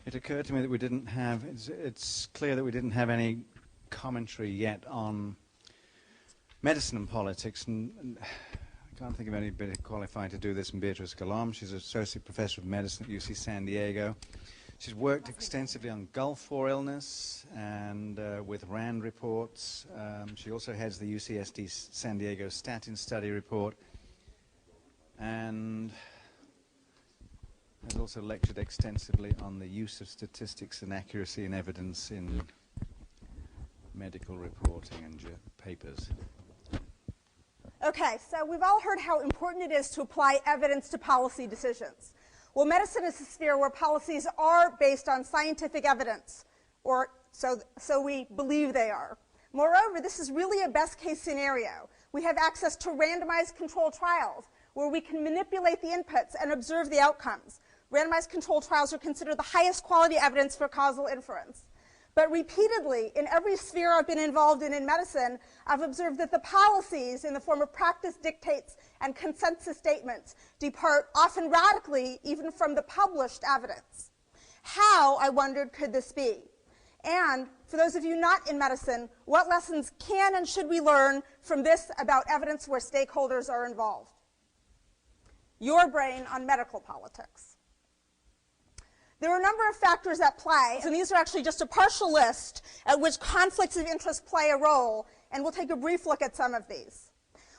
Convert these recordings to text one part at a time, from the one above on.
It occurred to me that we didn't have, it's clear that we didn't have any commentary yet on medicine and politics, and I can't think of anybody qualified to do this than Beatrice Golomb. She's an associate professor of medicine at UC San Diego. She's worked extensively on Gulf War illness and with RAND reports. She also heads the UCSD San Diego Statin Study Report, and has also lectured extensively on the use of statistics and accuracy and evidence in medical reporting and papers. Okay, so we've all heard how important it is to apply evidence to policy decisions. Well, medicine is a sphere where policies are based on scientific evidence, or so we believe they are. Moreover, this is really a best-case scenario. We have access to randomized controlled trials where we can manipulate the inputs and observe the outcomes. Randomized controlled trials are considered the highest quality evidence for causal inference. But repeatedly, in every sphere I've been involved in medicine, I've observed that the policies in the form of practice dictates and consensus statements depart often radically even from the published evidence. How, I wondered, could this be? And for those of you not in medicine, what lessons can and should we learn from this about evidence where stakeholders are involved? Your brain on medical politics. There are a number of factors at play, and these are actually just a partial list at which conflicts of interest play a role, and we'll take a brief look at some of these.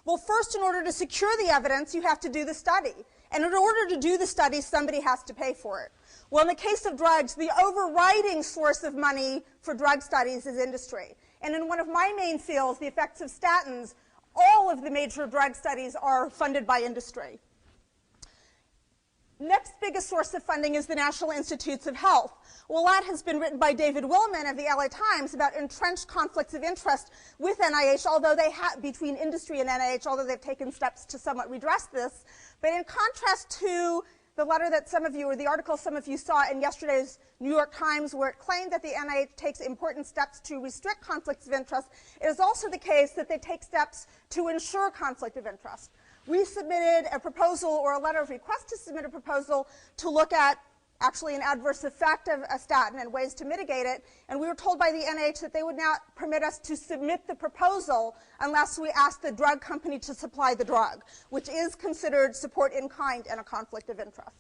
Well, first, in order to secure the evidence, you have to do the study. And in order to do the study, somebody has to pay for it. Well, in the case of drugs, the overriding source of money for drug studies is industry. And in one of my main fields, the effects of statins, all of the major drug studies are funded by industry. Next biggest source of funding is the National Institutes of Health. Well, that has been written by David Willman of the LA Times about entrenched conflicts of interest with NIH, although they have, between industry and NIH, although they've taken steps to somewhat redress this. But in contrast to the letter that some of you, or the article some of you saw in yesterday's New York Times, where it claimed that the NIH takes important steps to restrict conflicts of interest, it is also the case that they take steps to ensure conflict of interest. We submitted a proposal, or a letter of request to submit a proposal, to look at actually an adverse effect of a statin and ways to mitigate it, and we were told by the NIH that they would not permit us to submit the proposal unless we asked the drug company to supply the drug, which is considered support in kind and a conflict of interest.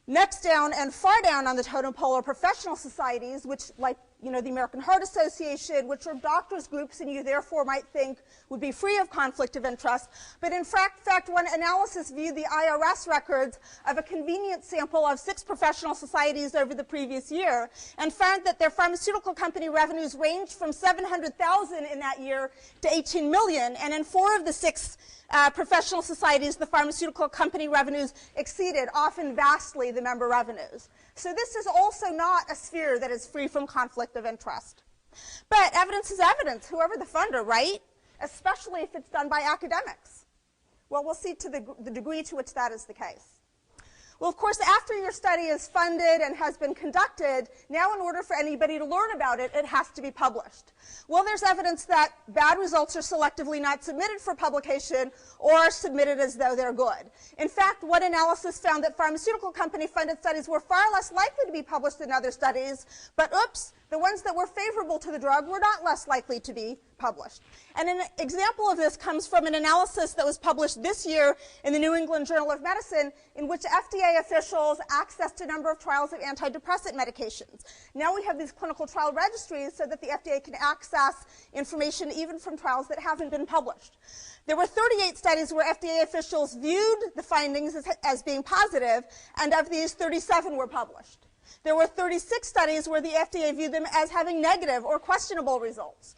Next down and far down on the totem pole are professional societies, which, like the American Heart Association, which are doctors' groups, and you therefore might think would be free of conflict of interest. But in fact, one analysis viewed the IRS records of a convenient sample of 6 professional societies over the previous year and found that their pharmaceutical company revenues ranged from $700,000 in that year to $18 million. And in 4 of the 6 professional societies, the pharmaceutical company revenues exceeded, often vastly, the member revenues. So this is also not a sphere that is free from conflict of interest. But evidence is evidence, whoever the funder, right? Especially if it's done by academics. Well, we'll see to the degree to which that is the case. Well, of course, after your study is funded and has been conducted, now in order for anybody to learn about it, it has to be published. Well, there's evidence that bad results are selectively not submitted for publication or are submitted as though they're good. In fact, one analysis found that pharmaceutical company-funded studies were far less likely to be published than other studies, but oops, the ones that were favorable to the drug were not less likely to be published. And an example of this comes from an analysis that was published this year in the New England Journal of Medicine, in which FDA officials accessed a number of trials of antidepressant medications. Now we have these clinical trial registries so that the FDA can access information even from trials that haven't been published. There were 38 studies where FDA officials viewed the findings as being positive, and of these, 37 were published. There were 36 studies where the FDA viewed them as having negative or questionable results.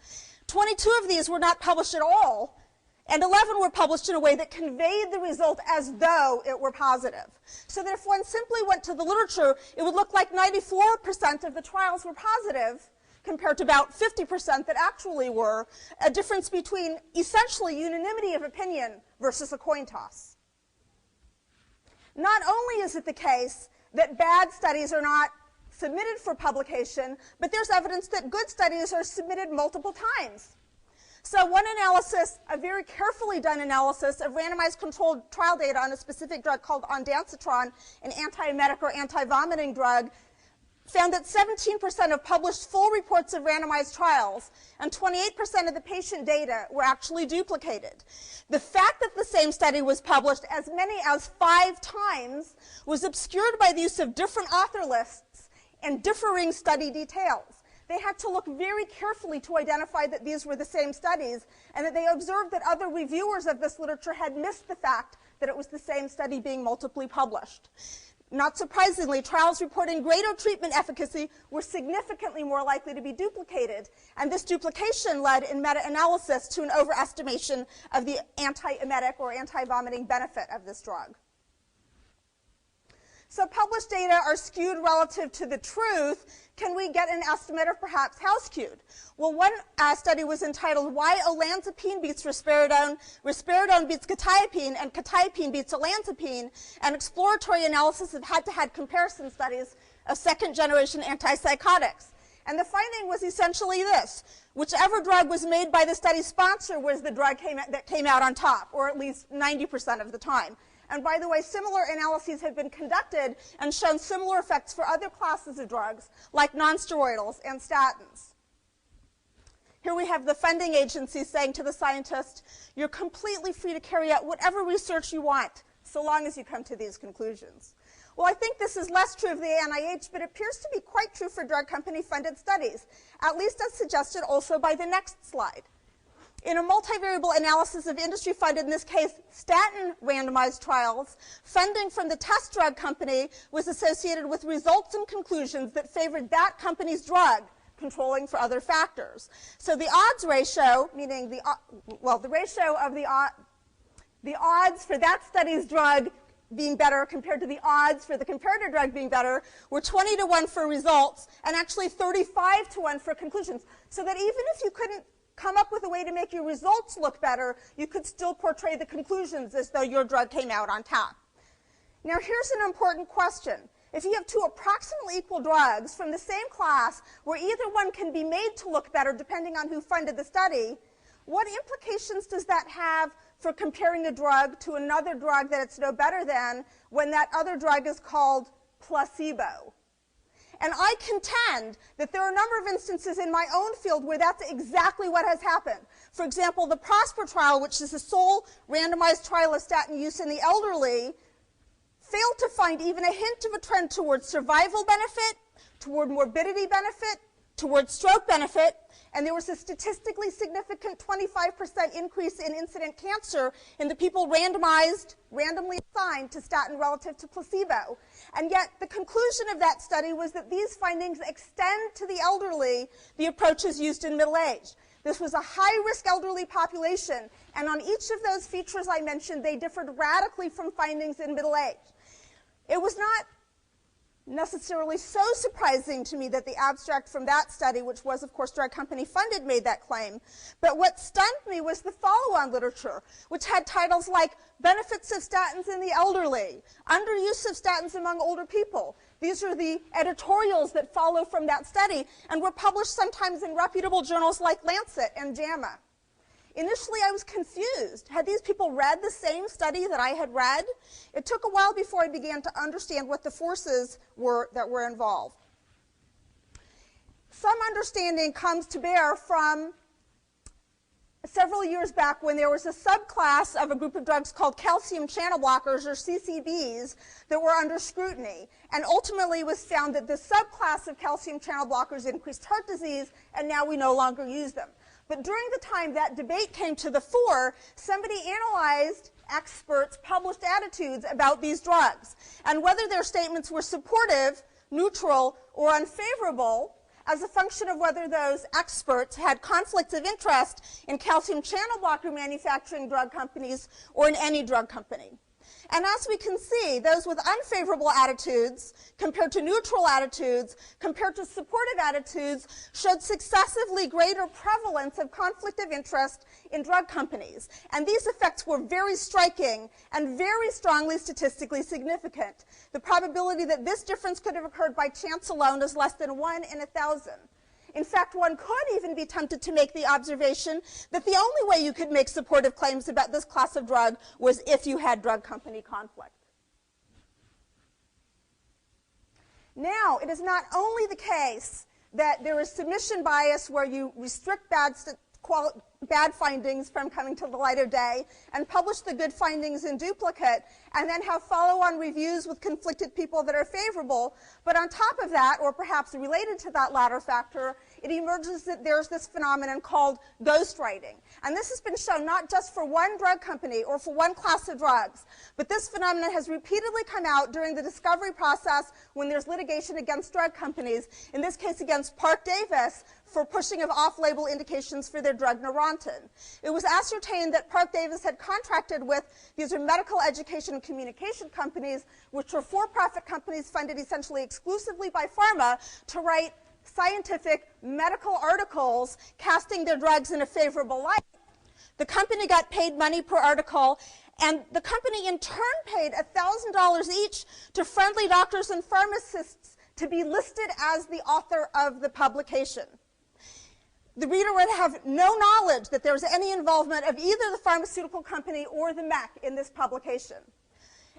22 of these were not published at all, and 11 were published in a way that conveyed the result as though it were positive. So that if one simply went to the literature, it would look like 94% of the trials were positive, compared to about 50% that actually were, a difference between essentially unanimity of opinion versus a coin toss. Not only is it the case that bad studies are not submitted for publication, but there's evidence that good studies are submitted multiple times. So one analysis, a very carefully done analysis of randomized controlled trial data on a specific drug called ondansetron, an antiemetic or anti-vomiting drug, found that 17% of published full reports of randomized trials and 28% of the patient data were actually duplicated. The fact that the same study was published as many as 5 times was obscured by the use of different author lists and differing study details. They had to look very carefully to identify that these were the same studies, and that they observed that other reviewers of this literature had missed the fact that it was the same study being multiply published. Not surprisingly, trials reporting greater treatment efficacy were significantly more likely to be duplicated, and this duplication led in meta-analysis to an overestimation of the antiemetic or anti-vomiting benefit of this drug. So published data are skewed relative to the truth. Can we get an estimate of perhaps how skewed? Well, one study was entitled Why Olanzapine Beats Risperidone, Risperidone Beats Quetiapine, and Quetiapine Beats Olanzapine, an exploratory analysis of head-to-head comparison studies of second-generation antipsychotics. And the finding was essentially this: whichever drug was made by the study sponsor was the drug that came out on top, or at least 90% of the time. And by the way, similar analyses have been conducted and shown similar effects for other classes of drugs, like nonsteroidals and statins. Here we have the funding agency saying to the scientist, you're completely free to carry out whatever research you want, so long as you come to these conclusions. Well, I think this is less true of the NIH, but it appears to be quite true for drug company-funded studies, at least as suggested also by the next slide. In a multivariable analysis of industry-funded, in this case, statin randomized trials, funding from the test drug company was associated with results and conclusions that favored that company's drug, controlling for other factors. So the odds ratio, meaning the ratio of the odds for that study's drug being better compared to the odds for the comparator drug being better, were 20 to 1 for results and actually 35 to 1 for conclusions. So that even if you couldn't come up with a way to make your results look better, you could still portray the conclusions as though your drug came out on top. Now here's an important question. If you have 2 approximately equal drugs from the same class where either one can be made to look better depending on who funded the study, what implications does that have for comparing a drug to another drug that it's no better than when that other drug is called placebo? And I contend that there are a number of instances in my own field where that's exactly what has happened. For example, the PROSPER trial, which is the sole randomized trial of statin use in the elderly, failed to find even a hint of a trend towards survival benefit, toward morbidity benefit, towards stroke benefit, and there was a statistically significant 25% increase in incident cancer in the people randomly assigned to statin relative to placebo. And yet the conclusion of that study was that these findings extend to the elderly the approaches used in middle age. This was a high-risk elderly population, and on each of those features I mentioned, they differed radically from findings in middle age. It was not necessarily so surprising to me that the abstract from that study, which was, of course, drug company funded, made that claim. But what stunned me was the follow-on literature, which had titles like Benefits of Statins in the Elderly, Underuse of Statins Among Older People. These are the editorials that follow from that study and were published sometimes in reputable journals like Lancet and JAMA. Initially, I was confused. Had these people read the same study that I had read? It took a while before I began to understand what the forces were that were involved. Some understanding comes to bear from several years back when there was a subclass of a group of drugs called calcium channel blockers, or CCBs, that were under scrutiny. And ultimately it was found that the subclass of calcium channel blockers increased heart disease, and now we no longer use them. But during the time that debate came to the fore, somebody analyzed experts' published attitudes about these drugs, and whether their statements were supportive, neutral, or unfavorable as a function of whether those experts had conflicts of interest in calcium channel blocker manufacturing drug companies or in any drug company. And as we can see, those with unfavorable attitudes compared to neutral attitudes, compared to supportive attitudes, showed successively greater prevalence of conflict of interest in drug companies. And these effects were very striking and very strongly statistically significant. The probability that this difference could have occurred by chance alone is less than 1 in 1,000. In fact, one could even be tempted to make the observation that the only way you could make supportive claims about this class of drug was if you had drug company conflict. Now, it is not only the case that there is submission bias where you restrict bad findings from coming to the light of day and publish the good findings in duplicate and then have follow-on reviews with conflicted people that are favorable. But on top of that, or perhaps related to that latter factor, it emerges that there's this phenomenon called ghostwriting. And this has been shown not just for one drug company or for one class of drugs, but this phenomenon has repeatedly come out during the discovery process when there's litigation against drug companies, in this case against Parke-Davis, for pushing of off-label indications for their drug Neurontin. It was ascertained that Parke-Davis had contracted with, these are medical education and communication companies, which were for-profit companies funded essentially exclusively by pharma, to write scientific medical articles casting their drugs in a favorable light. The company got paid money per article, and the company in turn paid $1,000 each to friendly doctors and pharmacists to be listed as the author of the publication. The reader would have no knowledge that there was any involvement of either the pharmaceutical company or the MEC in this publication.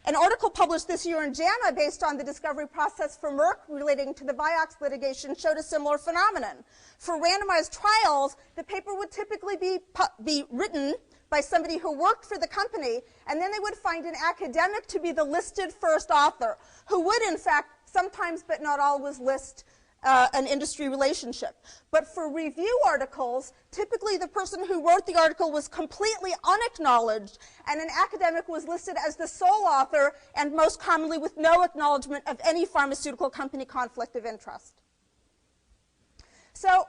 An article published this year in JAMA based on the discovery process for Merck relating to the Vioxx litigation showed a similar phenomenon. For randomized trials, the paper would typically be written by somebody who worked for the company, and then they would find an academic to be the listed first author, who would, in fact, sometimes but not always list an industry relationship. But for review articles, typically the person who wrote the article was completely unacknowledged, and an academic was listed as the sole author, and most commonly with no acknowledgement of any pharmaceutical company conflict of interest. So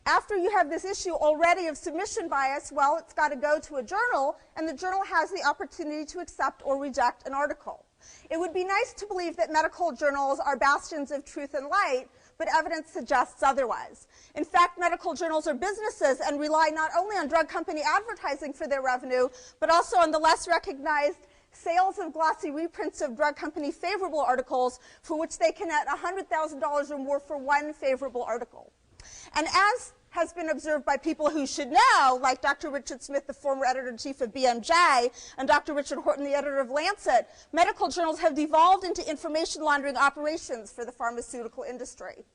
after you have this issue already of submission bias, well, it's got to go to a journal, and the journal has the opportunity to accept or reject an article. It would be nice to believe that medical journals are bastions of truth and light, but evidence suggests otherwise. In fact, medical journals are businesses and rely not only on drug company advertising for their revenue, but also on the less recognized sales of glossy reprints of drug company favorable articles, for which they can net $100,000 or more for one favorable article. And as has been observed by people who should know, like Dr. Richard Smith, the former editor-in-chief of BMJ, and Dr. Richard Horton, the editor of Lancet, medical journals have devolved into information laundering operations for the pharmaceutical industry.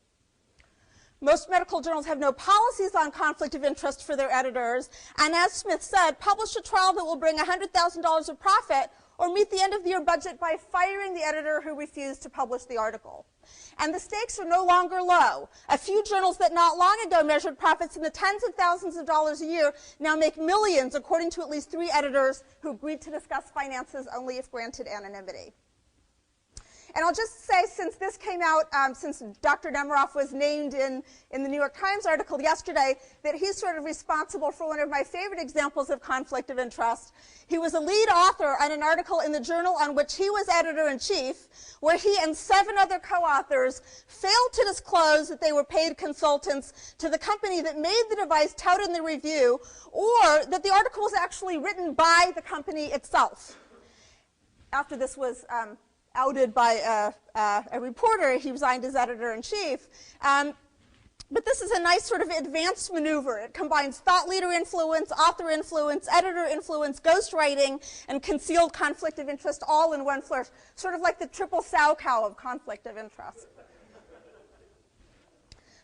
Most medical journals have no policies on conflict of interest for their editors, and as Smith said, publish a trial that will bring $100,000 of profit or meet the end-of-the-year budget by firing the editor who refused to publish the article. And the stakes are no longer low. A few journals that not long ago measured profits in the tens of thousands of dollars a year now make millions, according to at least 3 editors who agreed to discuss finances only if granted anonymity. And I'll just say, since this came out, since Dr. Nemiroff was named in the New York Times article yesterday, that he's sort of responsible for one of my favorite examples of conflict of interest. He was a lead author on an article in the journal on which he was editor-in-chief, where he and 7 other co-authors failed to disclose that they were paid consultants to the company that made the device touted in the review, or that the article was actually written by the company itself. After this was outed by a reporter, he resigned as editor-in-chief. But this is a nice sort of advanced maneuver. It combines thought leader influence, author influence, editor influence, ghostwriting, and concealed conflict of interest all in one flourish, sort of like the triple sow cow of conflict of interest.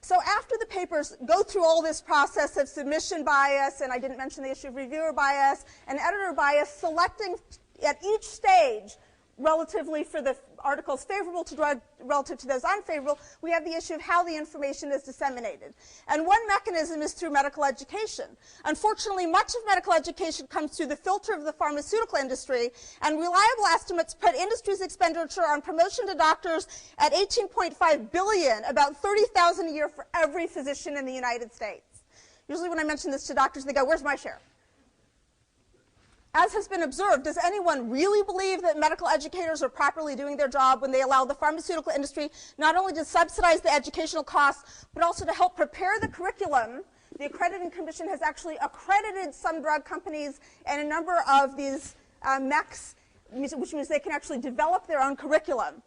So after the papers go through all this process of submission bias, and I didn't mention the issue of reviewer bias, and editor bias, selecting at each stage relatively for the articles favorable to drug relative to those unfavorable, we have the issue of how the information is disseminated. And one mechanism is through medical education. Unfortunately, much of medical education comes through the filter of the pharmaceutical industry, and reliable estimates put industry's expenditure on promotion to doctors at $18.5 billion, about $30,000 a year for every physician in the United States. Usually when I mention this to doctors, they go, "Where's my share?" As has been observed, does anyone really believe that medical educators are properly doing their job when they allow the pharmaceutical industry not only to subsidize the educational costs, but also to help prepare the curriculum? The Accrediting Commission has actually accredited some drug companies and a number of these MECs, which means they can actually develop their own curriculum.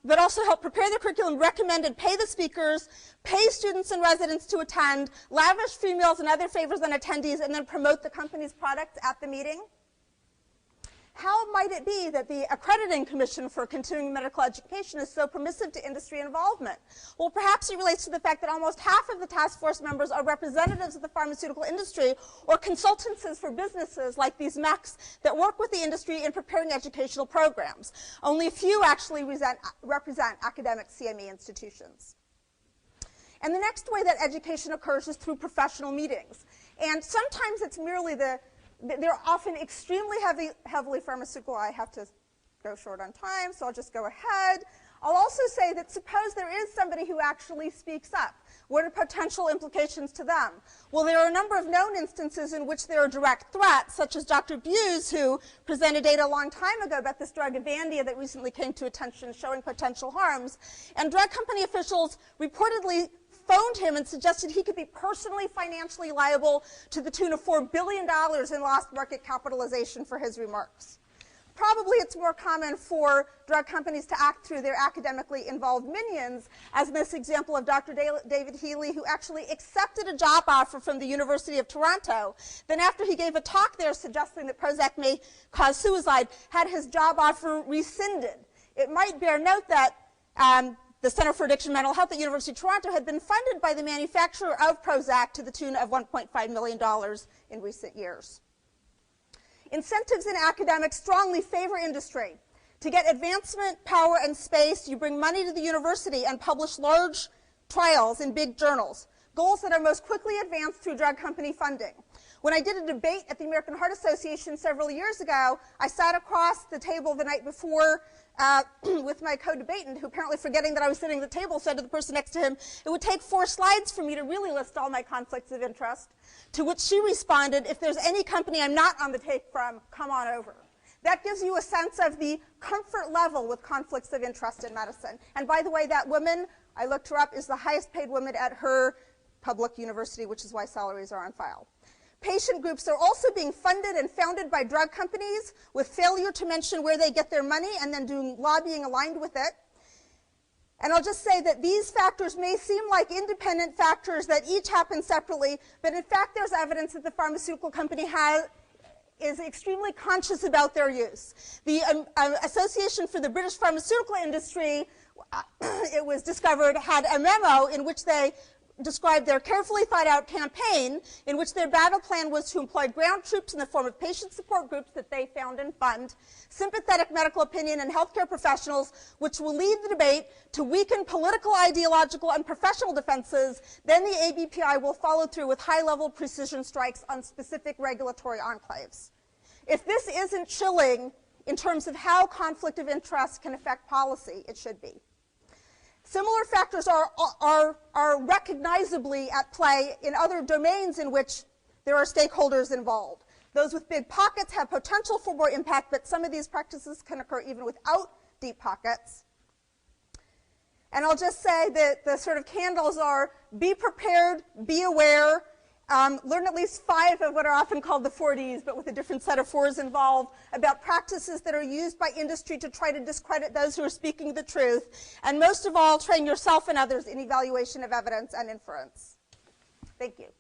But also help prepare the curriculum, recommend and pay the speakers, pay students and residents to attend, lavish free meals and other favors on attendees, and then promote the company's products at the meeting. How might it be that the Accrediting Commission for Continuing Medical Education is so permissive to industry involvement? Well, perhaps it relates to the fact that almost half of the task force members are representatives of the pharmaceutical industry or consultants for businesses like these MECs that work with the industry in preparing educational programs. Only a few actually represent academic CME institutions. And the next way that education occurs is through professional meetings. And sometimes it's merely they're often extremely heavily pharmaceutical. I have to go short on time, so I'll just go ahead. I'll also say that suppose there is somebody who actually speaks up. What are potential implications to them? Well, there are a number of known instances in which there are direct threats, such as Dr. Buse, who presented data a long time ago about this drug Avandia that recently came to attention showing potential harms. And drug company officials reportedly phoned him and suggested he could be personally financially liable to the tune of $4 billion in lost market capitalization for his remarks. Probably it's more common for drug companies to act through their academically involved minions, as in this example of Dr. David Healy, who actually accepted a job offer from the University of Toronto. Then after he gave a talk there suggesting that Prozac may cause suicide, had his job offer rescinded. It might bear note that the Center for Addiction and Mental Health at University of Toronto had been funded by the manufacturer of Prozac to the tune of $1.5 million in recent years. Incentives in academics strongly favor industry. To get advancement, power, and space, you bring money to the university and publish large trials in big journals, goals that are most quickly advanced through drug company funding. When I did a debate at the American Heart Association several years ago, I sat across the table the night before with my co-debatant, who apparently forgetting that I was sitting at the table said to the person next to him, "It would take 4 slides for me to really list all my conflicts of interest." To which she responded, "If there's any company I'm not on the take from, come on over." That gives you a sense of the comfort level with conflicts of interest in medicine. And by the way, that woman, I looked her up, is the highest paid woman at her public university, which is why salaries are on file. Patient groups are also being funded and founded by drug companies with failure to mention where they get their money and then doing lobbying aligned with it. And I'll just say that these factors may seem like independent factors that each happen separately, but in fact there's evidence that the pharmaceutical company is extremely conscious about their use. The Association for the British Pharmaceutical Industry, it was discovered, had a memo in which they described their carefully thought out campaign in which their battle plan was to employ ground troops in the form of patient support groups that they found and fund, sympathetic medical opinion and healthcare professionals, which will lead the debate to weaken political, ideological, and professional defenses. Then the ABPI will follow through with high-level precision strikes on specific regulatory enclaves. If this isn't chilling in terms of how conflict of interest can affect policy, it should be. Similar factors are recognizably at play in other domains in which there are stakeholders involved. Those with big pockets have potential for more impact, but some of these practices can occur even without deep pockets. And I'll just say that the sort of candles are be prepared, be aware, learn at least 5 of what are often called the 4Ds, but with a different set of 4s involved, about practices that are used by industry to try to discredit those who are speaking the truth. And most of all, train yourself and others in evaluation of evidence and inference. Thank you.